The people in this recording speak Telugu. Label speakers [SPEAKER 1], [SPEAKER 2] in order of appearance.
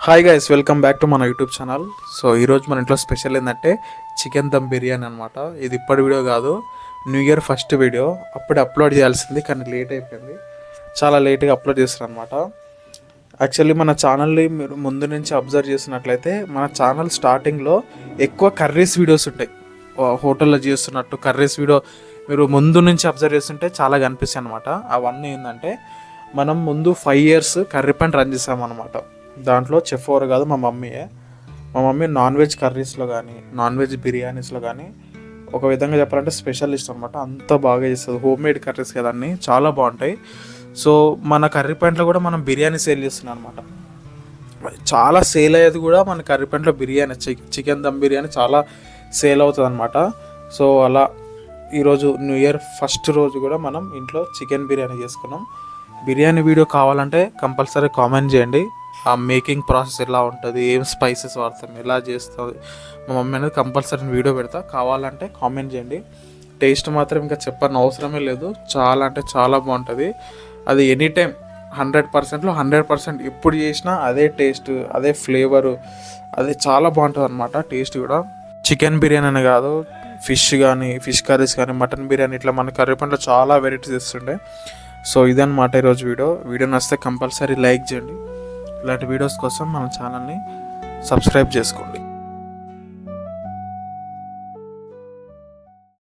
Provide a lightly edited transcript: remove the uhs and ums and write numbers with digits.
[SPEAKER 1] Hi guys, welcome back to మన యూట్యూబ్ ఛానల్. సో ఈరోజు మన ఇంట్లో స్పెషల్ ఏంటంటే చికెన్ దమ్ బిర్యానీ అనమాట. ఇది ఇప్పటి వీడియో కాదు, న్యూ ఇయర్ ఫస్ట్ వీడియో. అప్పుడే అప్లోడ్ చేయాల్సింది కానీ లేట్ అయిపోయింది, చాలా లేట్గా అప్లోడ్ చేస్తాను అనమాట. యాక్చువల్లీ మన ఛానల్ని మీరు ముందు నుంచి అబ్జర్వ్ చేసినట్లయితే మన ఛానల్ స్టార్టింగ్లో ఎక్కువ కర్రీస్ వీడియోస్ ఉంటాయి. హోటల్లో చేస్తున్నట్టు కర్రీస్ వీడియో మీరు ముందు నుంచి అబ్జర్వ్ చేస్తుంటే చాలా కనిపిస్తాయి అనమాట. అవన్నీ ఏంటంటే మనం ముందు 5 years కర్రీ పాయింట్ రన్ చేసామన్నమాట. దాంట్లో చెఫ్ ఎవరు కాదు, మా మమ్మీ నాన్ వెజ్ కర్రీస్లో కానీ నాన్ వెజ్ బిర్యానీస్లో కానీ ఒక విధంగా చెప్పాలంటే స్పెషలిస్ట్ అనమాట. అంత బాగా చేస్తుంది. హోమ్ మేడ్ కర్రీస్ కదా, అన్నీ చాలా బాగుంటాయి. సో మన కర్రీ పాయింట్లో కూడా మనం బిర్యానీ సేల్ చేస్తున్నాం అనమాట. చాలా సేల్ అయ్యేది కూడా మన కర్రీ పాయింట్లో బిర్యానీ, చికెన్ దమ్ బిర్యానీ చాలా సేల్ అవుతుంది అనమాట. సో అలా ఈరోజు న్యూ ఇయర్ ఫస్ట్ రోజు కూడా మనం ఇంట్లో చికెన్ బిర్యానీ చేసుకున్నాం. బిర్యానీ వీడియో కావాలంటే కంపల్సరీ కామెంట్ చేయండి. ఆ మేకింగ్ ప్రాసెస్ ఎలా ఉంటుంది, ఏం స్పైసెస్ వాడతాం, ఎలా చేస్తుంది మా మమ్మీ అనేది కంపల్సరీ వీడియో పెడతా. కావాలంటే కామెంట్ చేయండి. టేస్ట్ మాత్రం ఇంకా చెప్పని అవసరమే లేదు, చాలా అంటే చాలా బాగుంటుంది. అది ఎనీ టైం 100%లో 100% ఎప్పుడు చేసినా అదే టేస్ట్, అదే ఫ్లేవరు, అది చాలా బాగుంటుంది అనమాట. టేస్ట్ కూడా చికెన్ బిర్యానీ అని కాదు, ఫిష్ కానీ, ఫిష్ కర్రీస్ కానీ, మటన్ బిర్యానీ, ఇట్లా మన కర్రీ పాయింట్లో చాలా వెరైటీస్ ఇస్తుండే. సో ఇదన్నమాట ఈరోజు వీడియో నచ్చితే కంపల్సరీ లైక్ చేయండి. ఇలాంటి వీడియోస్ కోసం మన ఛానల్ని సబ్స్క్రైబ్ చేసుకోండి.